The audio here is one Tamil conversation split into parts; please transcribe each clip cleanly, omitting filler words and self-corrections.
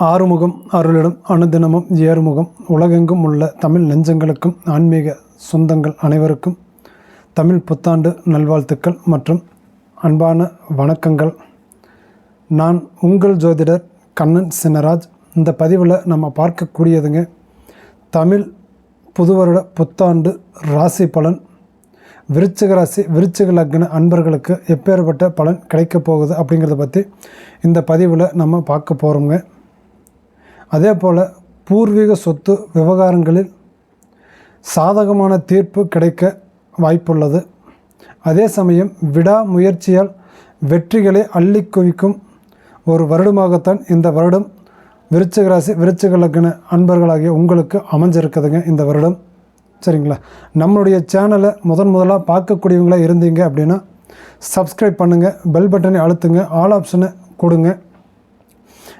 ஆறுமுகம் அருளிடும் அனுதினமும் ஏறுமுகம். உலகெங்கும் உள்ள தமிழ் நெஞ்சங்களுக்கும் ஆன்மீக சொந்தங்கள் அனைவருக்கும் தமிழ் புத்தாண்டு நல்வாழ்த்துக்கள் மற்றும் அன்பான வணக்கங்கள். நான் உங்கள் ஜோதிடர் கண்ணன் சின்னராஜ். இந்த பதிவில் நம்ம பார்க்கக்கூடியதுங்க தமிழ் புது வருட புத்தாண்டு ராசி பலன். விருச்சிக ராசி விருச்சிக லக்ன அன்பர்களுக்கு எப்பேற்பட்ட பலன் கிடைக்கப் போகுது அப்படிங்கிறத பற்றி இந்த பதிவில் நம்ம பார்க்க போகிறோங்க. அதே போல் பூர்வீக சொத்து விவகாரங்களில் சாதகமான தீர்ப்பு கிடைக்க வாய்ப்புள்ளது. அதே சமயம் விடாமுயற்சியால் வெற்றிகளை அள்ளி குவிக்கும் ஒரு வருடமாகத்தான் இந்த வருடம் விருச்சிக ராசி விருச்சிக லக்ன அன்பர்களாகிய உங்களுக்கு அமைஞ்சிருக்குதுங்க இந்த வருடம். சரிங்களா? நம்மளுடைய சேனலை முதலாக பார்க்கக்கூடியவங்களாக இருந்தீங்க அப்படின்னா சப்ஸ்கிரைப் பண்ணுங்கள், பெல் பட்டனை அழுத்துங்க, ஆல் ஆப்ஷனை கொடுங்க.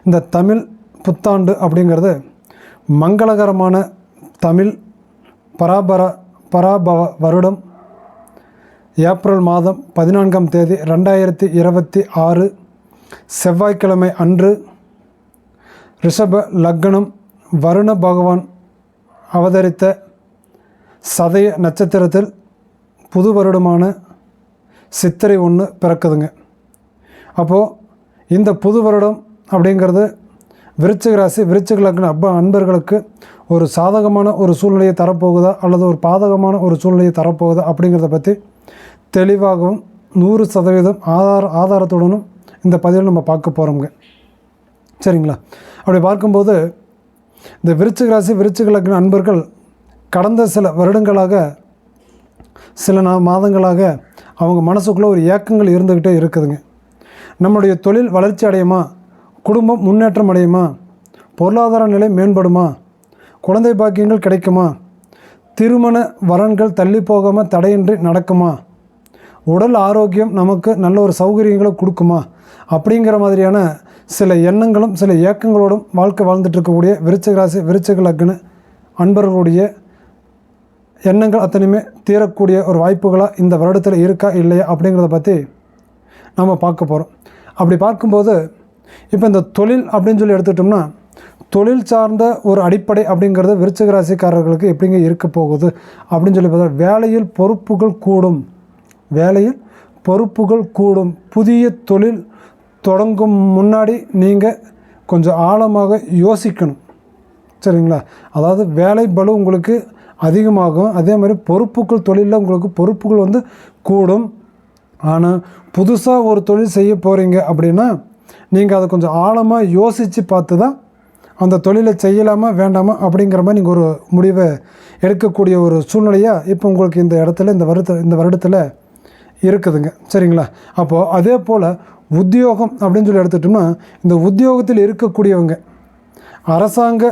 இந்த தமிழ் புத்தாண்டு அப்படிங்கிறது மங்களகரமான தமிழ் பராபவ வருடம் ஏப்ரல் மாதம் 14ஆம் தேதி 2026 செவ்வாய்க்கிழமை அன்று ரிஷப லக்னம் வருண பகவான் அவதரித்த சதய நட்சத்திரத்தில் புது வருடமான சித்திரை 1 பிறக்குதுங்க. அப்போது இந்த புது வருடம் அப்படிங்கிறது விருச்சிக ராசி விருச்சிக லக்ன அன்பர்களுக்கு ஒரு சாதகமான ஒரு சூழ்நிலையை தரப்போகுதா அல்லது ஒரு பாதகமான ஒரு சூழ்நிலையை தரப்போகுதா அப்படிங்கிறத பற்றி தெளிவாகவும் 100% ஆதாரத்துடனும் இந்த பதிவில் நம்ம பார்க்க போகிறோங்க. சரிங்களா? அப்படி பார்க்கும்போது இந்த விருச்சிக ராசி விருச்சிக லக்ன அன்பர்கள் கடந்த சில வருடங்களாக சில மாதங்களாக அவங்க மனசுக்குள்ளே ஒரு ஏக்கங்கள் இருந்துக்கிட்டே இருக்குதுங்க. நம்முடைய தொழில் வளர்ச்சி அடையுமா, குடும்பம் முன்னேற்றம் அடையுமா, பொருளாதார நிலை மேம்படுமா, குழந்தை பாக்கியங்கள் கிடைக்குமா, திருமண வரன்கள் தள்ளி போகாமல் தடையின்றி நடக்குமா, உடல் ஆரோக்கியம் நமக்கு நல்ல ஒரு சௌகரியங்களை கொடுக்குமா அப்படிங்கிற மாதிரியான சில எண்ணங்களும் சில ஏக்கங்களோடும் வாழ்க்கை வாழ்ந்துட்டு இருக்கக்கூடிய விருச்சிக ராசி விருச்சிக லக்ன அன்பர்களுடைய எண்ணங்கள் அத்தனையுமே தீரக்கூடிய ஒரு வாய்ப்புகளாக இந்த வருடத்தில் இருக்கா இல்லையா அப்படிங்கிறத பற்றி நம்ம பார்க்க போகிறோம். அப்படி பார்க்கும்போது இப்போ இந்த தொழில் அப்படின்னு சொல்லி எடுத்துக்கிட்டோம்னா தொழில் சார்ந்த ஒரு அடிப்படை அப்படிங்கிறது விருச்சிக ராசிக்காரர்களுக்கு எப்படிங்க இருக்க போகுது அப்படின்னு சொல்லி பார்த்தா வேலையில் பொறுப்புகள் கூடும். புதிய தொழில் தொடங்கும் முன்னாடி நீங்கள் கொஞ்சம் ஆழமாக யோசிக்கணும். சரிங்களா? அதாவது வேலை பளு உங்களுக்கு அதிகமாகும். அதே மாதிரி பொறுப்புகள் தொழிலில் உங்களுக்கு பொறுப்புகள் கூடும். ஆனால் புதுசாக ஒரு தொழில் செய்ய போகிறீங்க அப்படின்னா நீங்கள் அதை கொஞ்சம் ஆழமாக யோசித்து பார்த்து தான் அந்த தொழிலை செய்யலாமா வேண்டாமா அப்படிங்கிற மாதிரி நீங்கள் ஒரு முடிவை எடுக்கக்கூடிய ஒரு சூழ்நிலையாக இப்போ உங்களுக்கு இந்த இடத்துல இந்த வருடத்தில் இருக்குதுங்க. சரிங்களா? அப்போது அதே போல் உத்தியோகம் அப்படின்னு சொல்லி எடுத்துட்டோம்னா இந்த உத்தியோகத்தில் இருக்கக்கூடியவங்க அரசாங்க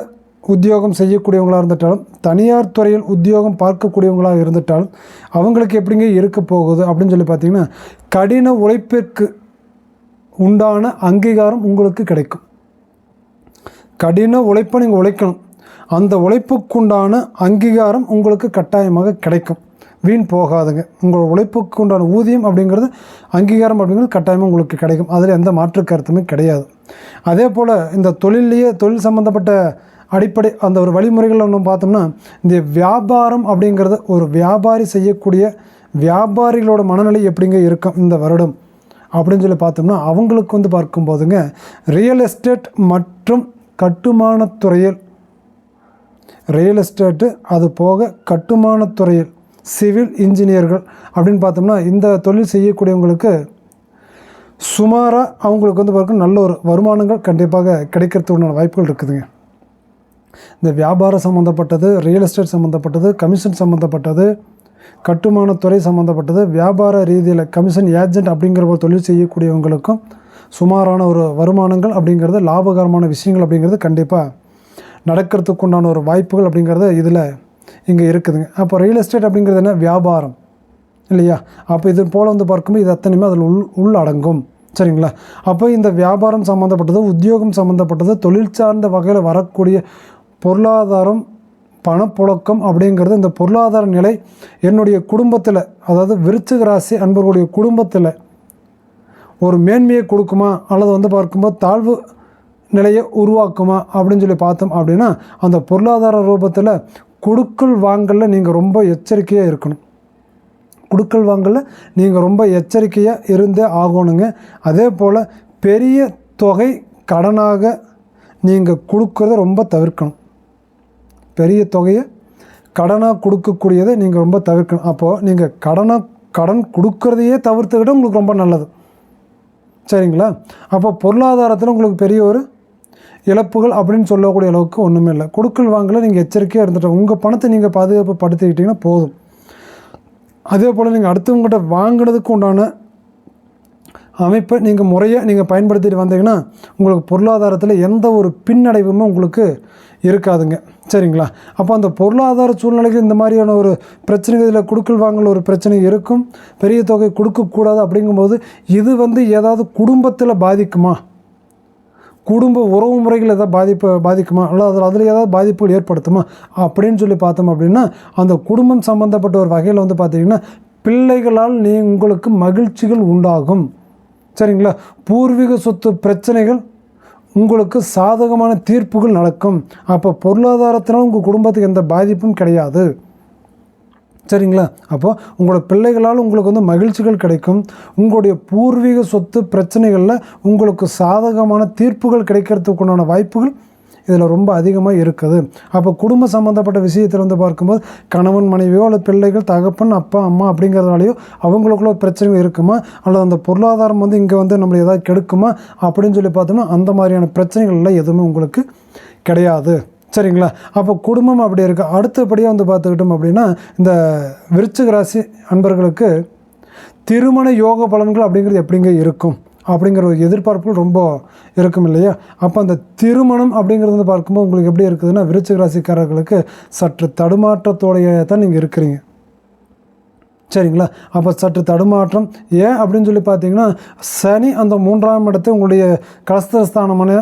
உத்தியோகம் செய்யக்கூடியவங்களாக இருந்துட்டாலும் தனியார் துறையில் உத்தியோகம் பார்க்கக்கூடியவங்களாக இருந்துட்டாலும் அவங்களுக்கு எப்படிங்க இருக்க போகுது அப்படின்னு சொல்லி பார்த்திங்கன்னா கடின உழைப்பிற்கு உண்டான அங்கீகாரம் உங்களுக்கு கிடைக்கும். கடின உழைப்பை நீங்கள் உழைக்கணும். அந்த உழைப்புக்குண்டான அங்கீகாரம் உங்களுக்கு கட்டாயமாக கிடைக்கும். வீண் போகாதுங்க. உங்கள் உழைப்புக்கு உண்டான ஊதியம் அப்படிங்கிறது அங்கீகாரம் அப்படிங்கிறது கட்டாயமாக உங்களுக்கு கிடைக்கும். அதில் எந்த மாற்று கருத்துமே கிடையாது. அதே போல் இந்த தொழில் சம்மந்தப்பட்ட அடிப்படை அந்த ஒரு வழிமுறைகள் ஒன்று பார்த்தோம்னா இந்த வியாபாரம் அப்படிங்கிறது ஒரு வியாபாரி செய்யக்கூடிய வியாபாரிகளோட மனநிலை எப்படிங்க இருக்கும் இந்த வருடம் அப்படின்னு சொல்லி பார்த்தோம்னா அவங்களுக்கு பார்க்கும்போதுங்க ரியல் எஸ்டேட் மற்றும் கட்டுமானத்துறையில் அது போக கட்டுமானத்துறையில் சிவில் இன்ஜினியர்கள் அப்படின்னு பார்த்தோம்னா இந்த தொழில் செய்யக்கூடியவங்களுக்கு சுமாராக அவங்களுக்கு பார்க்க நல்ல ஒரு வருமானங்கள் கண்டிப்பாக கிடைக்கிறதுக்கான வாய்ப்புகள் இருக்குதுங்க. இந்த வியாபாரம் சம்மந்தப்பட்டது, ரியல் எஸ்டேட் சம்மந்தப்பட்டது, கமிஷன் சம்மந்தப்பட்டது, கட்டுமானத்துறை சம்மந்தப்பட்டது, வியாபார ரீதியில் கமிஷன் ஏஜென்ட் அப்படிங்கிற ஒரு தொழில் செய்யக்கூடியவங்களுக்கும் சுமாரான ஒரு வருமானங்கள் அப்படிங்கிறது லாபகரமான விஷயங்கள் அப்படிங்கிறது கண்டிப்பாக நடக்கிறதுக்கு உண்டான ஒரு வாய்ப்புகள் அப்படிங்கிறது இதில் இங்கே இருக்குதுங்க. அப்போ ரியல் எஸ்டேட் அப்படிங்கிறது என்ன? வியாபாரம் இல்லையா? அப்போ இது போல் பார்க்கும்போது இது அத்தனையுமே அதில் உள்ளடங்கும். சரிங்களா? அப்போ இந்த வியாபாரம் சம்மந்தப்பட்டது, உத்தியோகம் சம்மந்தப்பட்டது, தொழில் சார்ந்த வகையில் வரக்கூடிய பொருளாதாரம் பணப்புழக்கம் அப்படிங்கிறது இந்த பொருளாதார நிலை என்னுடைய குடும்பத்தில் அதாவது விருச்சிக ராசி அன்பர்களுடைய குடும்பத்தில் ஒரு மேன்மையை கொடுக்குமா அல்லது பார்க்கும்போது தாழ்வு நிலையை உருவாக்குமா அப்படின்னு சொல்லி பார்த்தோம் அப்படின்னா, அந்த பொருளாதார ரூபத்தில் கொடுக்கல் வாங்கலில் நீங்கள் ரொம்ப எச்சரிக்கையாக இருக்கணும். கொடுக்கல் வாங்கலில் நீங்கள் ரொம்ப எச்சரிக்கையாக இருந்தே ஆகணுங்க. அதே போல் பெரிய தொகை கடனாக நீங்கள் கொடுக்குறத ரொம்ப தவிர்க்கணும். பெரிய தொகையை கடனாக கொடுக்கக்கூடியதை நீங்கள் ரொம்ப தவிர்க்கணும். அப்போது நீங்கள் கடன் கொடுக்கறதையே தவிர்த்துக்கிட்டால் உங்களுக்கு ரொம்ப நல்லது. சரிங்களா? அப்போ பொருளாதாரத்தில் உங்களுக்கு பெரிய ஒரு இழப்புகள் அப்படின்னு சொல்லக்கூடிய அளவுக்கு ஒன்றுமே இல்லை. கொடுக்கல் வாங்கல நீங்கள் எச்சரிக்கையாக இருந்துட்டு உங்கள் பணத்தை நீங்கள் பாதுகாப்பு படுத்திக்கிட்டிங்கன்னா போதும். அதே போல் நீங்கள் அடுத்தவங்ககிட்ட வாங்கினதுக்கு உண்டான அமைப்பை நீங்கள் முறையாக நீங்கள் பயன்படுத்திட்டு வந்தீங்கன்னா உங்களுக்கு பொருளாதாரத்தில் எந்த ஒரு பின்னடைவுமே உங்களுக்கு இருக்காதுங்க. சரிங்களா? அப்போ அந்த பொருளாதார சூழ்நிலைக்கு இந்த மாதிரியான ஒரு பிரச்சனைகள், இதில் கொடுக்கல் வாங்கல் ஒரு பிரச்சனை இருக்கும். பெரிய தொகை கொடுக்கக்கூடாது அப்படிங்கும்போது இது ஏதாவது குடும்பத்தில் பாதிக்குமா, குடும்ப உறவு முறைகள் ஏதாவது பாதிக்குமா, அல்லது அதில் ஏதாவது பாதிப்புகள் ஏற்படுத்துமா அப்படின்னு சொல்லி பார்த்தோம் அப்படின்னா, அந்த குடும்பம் சம்மந்தப்பட்ட ஒரு வகையில் பார்த்திங்கன்னா பிள்ளைகளால் உங்களுக்கு மகிழ்ச்சிகள் உண்டாகும். சரிங்களா? பூர்வீக சொத்து பிரச்சனைகள் உங்களுக்கு சாதகமான தீர்ப்புகள் நடக்கும். அப்போ பொருளாதாரத்தினால் உங்கள் குடும்பத்துக்கு எந்த பாதிப்பும் கிடையாது. சரிங்களா? அப்போது உங்களோட பிள்ளைகளால் உங்களுக்கு மகிழ்ச்சிகள் கிடைக்கும். உங்களுடைய பூர்வீக சொத்து பிரச்சனைகளில் உங்களுக்கு சாதகமான தீர்ப்புகள் கிடைக்கிறதுக்குண்டான வாய்ப்புகள் இதில் ரொம்ப அதிகமாக இருக்குது. அப்போ குடும்ப சம்மந்தப்பட்ட விஷயத்தில் பார்க்கும்போது கணவன் மனைவியோ அல்லது பிள்ளைகள், தகப்பன், அப்பா, அம்மா அப்படிங்கிறதுனாலையோ அவங்களுக்குள்ள பிரச்சனைகள் இருக்குமா, அல்லது அந்த பொருளாதாரம் இங்கே நம்மளை ஏதாவது கெடுக்குமா அப்படின்னு சொல்லி பார்த்தோம்னா அந்த மாதிரியான பிரச்சனைகள்லாம் எதுவுமே உங்களுக்கு கிடையாது. சரிங்களா? அப்போ குடும்பம் அப்படி இருக்குது. அடுத்தபடியாக பார்த்துக்கிட்டோம் அப்படின்னா, இந்த விருச்சிக ராசி அன்பர்களுக்கு திருமண யோக பலன்கள் அப்படிங்கிறது எப்படிங்க இருக்கும் அப்படிங்கிற ஒரு எதிர்பார்ப்புகள் ரொம்ப இருக்கும் இல்லையா? அப்போ அந்த திருமணம் அப்படிங்கிறது பார்க்கும்போது உங்களுக்கு எப்படி இருக்குதுன்னா, விருச்சிக ராசிக்காரர்களுக்கு சற்று தடுமாற்றத்தோடைய தான் நீங்கள் இருக்கிறீங்க. சரிங்களா? அப்போ சற்று தடுமாற்றம் ஏன் அப்படின்னு சொல்லி பார்த்தீங்கன்னா, சனி அந்த 3ஆம் இடத்தை உங்களுடைய கலஸ்தரஸ்தானமான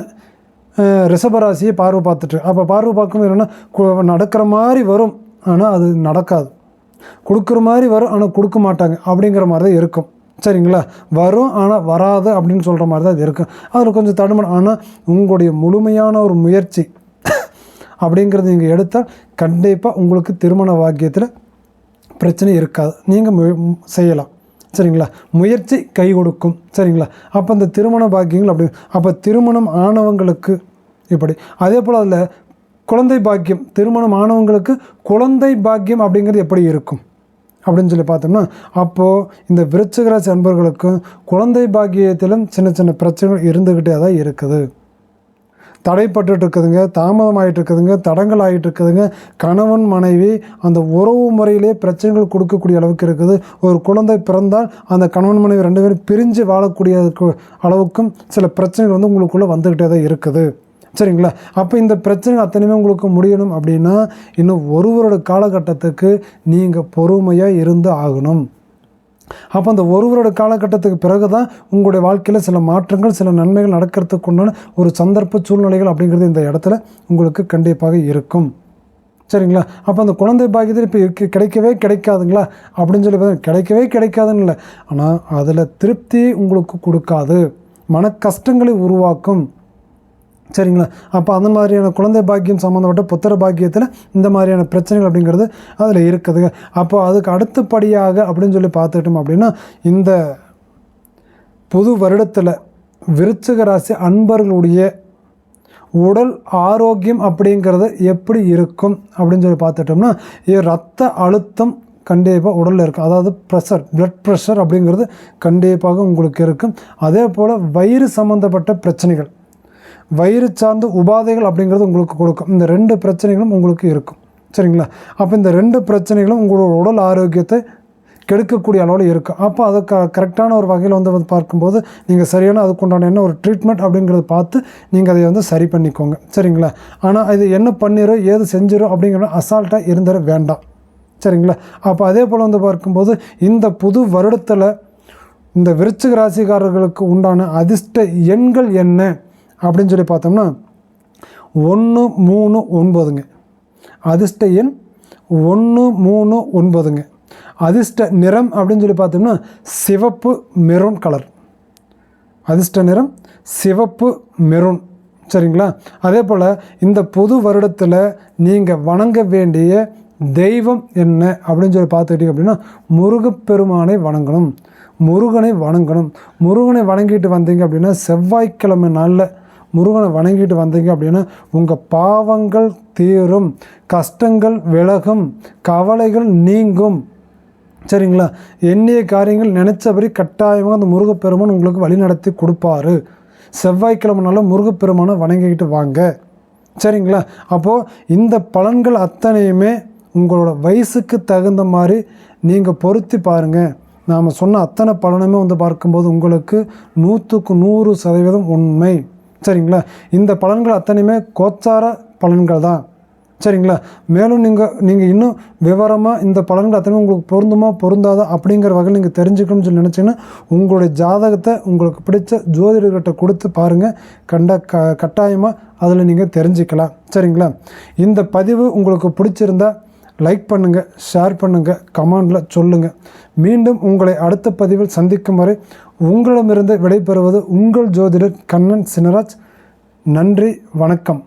ரிஷபராசியை பார்வை பார்த்துட்டு, அப்போ பார்வை பார்க்கும்போது என்னென்னா நடக்கிற மாதிரி வரும், ஆனால் அது நடக்காது. கொடுக்குற மாதிரி வரும், ஆனால் கொடுக்க மாட்டாங்க அப்படிங்கிற மாதிரி தான் இருக்கும். சரிங்களா? வரும் ஆனால் வராது அப்படின்னு சொல்கிற மாதிரி தான் இது இருக்கும். அதில் கொஞ்சம் தடுமாறும். ஆனால் உங்களுடைய முழுமையான ஒரு முயற்சி அப்படிங்கிறது நீங்கள் எடுத்தால் கண்டிப்பாக உங்களுக்கு திருமண பாக்கியத்தில் பிரச்சனை இருக்காது. நீங்கள் செய்யலாம். சரிங்களா? முயற்சி கை கொடுக்கும். சரிங்களா? அப்போ அந்த திருமண பாக்கியங்கள் அப்படி. அப்போ திருமணம் ஆனவங்களுக்கு இப்படி. அதே போல் அதில் குழந்தை பாக்கியம், திருமணம் ஆனவங்களுக்கு குழந்தை பாக்கியம் அப்படிங்கிறது எப்படி இருக்கும் அப்படின்னு சொல்லி பார்த்தோம்னா, அப்போது இந்த விருச்சிக ராசி அன்பர்களுக்கும் குழந்தை பாக்கியத்திலும் சின்ன சின்ன பிரச்சனைகள் இருந்துக்கிட்டே தான் இருக்குது. தடைப்பட்டு இருக்குதுங்க, தாமதமாகிட்டு இருக்குதுங்க, தடங்கள் ஆகிட்டு இருக்குதுங்க. கணவன் மனைவி அந்த உறவு முறையிலே பிரச்சனைகள் கொடுக்கக்கூடிய அளவுக்கு இருக்குது. ஒரு குழந்தை பிறந்தால் அந்த கணவன் மனைவி 2 பேரும் பிரிஞ்சு வாழக்கூடிய அளவுக்கும் சில பிரச்சனைகள் உங்களுக்குள்ளே வந்துக்கிட்டே தான் இருக்குது. சரிங்களா? அப்போ இந்த பிரச்சனை அத்தனையுமே உங்களுக்கு முடியணும் அப்படின்னா இன்னும் ஒரு வருட காலகட்டத்துக்கு நீங்கள் பொறுமையாக இருந்து ஆகணும். அப்போ அந்த ஒரு வருட காலகட்டத்துக்கு பிறகு தான் உங்களுடைய வாழ்க்கையில் சில மாற்றங்கள், சில நன்மைகள் நடக்கிறதுக்கு உண்டான ஒரு சந்தர்ப்ப சூழ்நிலைகள் அப்படிங்கிறது இந்த இடத்துல உங்களுக்கு கண்டிப்பாக இருக்கும். சரிங்களா? அப்போ அந்த குழந்தை பாக்கியத்தில் இப்போ கிடைக்கவே கிடைக்காதுங்களா அப்படின்னு சொல்லி பார்த்தா கிடைக்கவே கிடைக்காதுன்னு இல்லை, ஆனால் அதில் திருப்தி உங்களுக்கு கொடுக்காது, மன கஷ்டங்களை உருவாக்கும். சரிங்களா? அப்போ அந்த மாதிரியான குழந்தை பாக்கியம் சம்மந்தப்பட்ட புத்திர பாக்கியத்தில் இந்த மாதிரியான பிரச்சனைகள் அப்படிங்கிறது அதில் இருக்குதுங்க. அப்போ அதுக்கு அடுத்தபடியாக அப்படின்னு சொல்லி பார்த்துக்கிட்டோம் அப்படின்னா, இந்த புது வருடத்தில் விருச்சிக ராசி அன்பர்களுடைய உடல் ஆரோக்கியம் அப்படிங்கிறது எப்படி இருக்கும் அப்படின்னு சொல்லி பார்த்துட்டோம்னா, ரத்த அழுத்தம் கண்டிப்பாக உடலில் இருக்கும். அதாவது பிளட் ப்ரெஷர் அப்படிங்கிறது கண்டிப்பாக உங்களுக்கு இருக்கும். அதே போல் வயிறு சம்மந்தப்பட்ட பிரச்சனைகள், வயிறு சார்ந்த உபாதைகள் அப்படிங்கிறது உங்களுக்கு கொடுக்கும். இந்த 2 பிரச்சனைகளும் உங்களுக்கு இருக்கும். சரிங்களா? அப்போ இந்த 2 பிரச்சனைகளும் உங்களோட உடல் ஆரோக்கியத்தை கெடுக்கக்கூடிய அளவில் இருக்கும். அப்போ அதை கரெக்டான ஒரு வகையில் பார்க்கும்போது நீங்கள் சரியான அதுக்குண்டான என்ன ஒரு ட்ரீட்மெண்ட் அப்படிங்கிறத பார்த்து நீங்கள் அதை சரி பண்ணிக்கோங்க. சரிங்களா? ஆனால் இது என்ன பண்ணிடும் ஏது செஞ்சிடும் அப்படிங்கிற அசால்ட்டாக இருந்துட வேண்டாம். சரிங்களா? அப்போ அதே போல் பார்க்கும்போது இந்த புது வருடத்தில் இந்த விருச்சிக ராசிக்காரர்களுக்கு உண்டான அதிர்ஷ்ட எண்கள் என்ன அப்படின்னு சொல்லி பார்த்தோம்னா 139ங்க. அதிர்ஷ்ட எண் 139ங்க. அதிர்ஷ்ட நிறம் அப்படின்னு சொல்லி பார்த்தோம்னா சிவப்பு மெரூன் கலர். அதிர்ஷ்ட நிறம் சிவப்பு மெரூன். சரிங்களா? அதே போல் இந்த புது வருடத்தில் நீங்கள் வணங்க வேண்டிய தெய்வம் என்ன அப்படின்னு சொல்லி பார்த்துக்கிட்டீங்க அப்படின்னா, முருகப்பெருமானை வணங்கணும். முருகனை வணங்கிட்டு வந்தீங்க அப்படின்னா, செவ்வாய்க்கிழமை நாளில் முருகனை வணங்கிட்டு வந்தீங்க அப்படின்னா உங்கள் பாவங்கள் தீரும், கஷ்டங்கள் விலகும், கவலைகள் நீங்கும். சரிங்களா? எண்ணிய காரியங்கள் நினச்சபடி கட்டாயமாக அந்த முருகப்பெருமான் உங்களுக்கு வழி நடத்தி கொடுப்பாரு. செவ்வாய்க்கிழமை நாளில் முருகப்பெருமானை வணங்கிக்கிட்டு வாங்க. சரிங்களா? அப்போது இந்த பலன்கள் அத்தனையுமே உங்களோட வயசுக்கு தகுந்த மாதிரி நீங்கள் பொருத்தி பாருங்கள். நாம் சொன்ன அத்தனை பலனுமே பார்க்கும்போது உங்களுக்கு 100க்கு 100% உண்மை. சரிங்களா? இந்த பலன்கள் அத்தனையுமே கோச்சார பலன்கள் தான். சரிங்களா? மேலும் நீங்கள் இன்னும் விவரமாக இந்த பலன்கள் அத்தனையும் உங்களுக்கு பொருந்துமா பொருந்தாதா அப்படிங்கிற வகையில் நீங்கள் தெரிஞ்சுக்கணும்னு சொல்லி நினச்சிங்கன்னா உங்களுடைய ஜாதகத்தை உங்களுக்கு பிடிச்ச ஜோதிடர்கிட்ட கொடுத்து பாருங்கள். கட்டாயமாக அதில் நீங்கள் தெரிஞ்சுக்கலாம். சரிங்களா? இந்த பதிவு உங்களுக்கு பிடிச்சிருந்தா லைக் பண்ணுங்கள், ஷேர் பண்ணுங்கள், கமெண்டில் சொல்லுங்கள். மீண்டும் உங்களை அடுத்த பதிவில் சந்திக்கும் வரை உங்களிடமிருந்து விடைபெறுவது உங்கள் ஜோதிடர் கண்ணன் சினராஜ். நன்றி, வணக்கம்.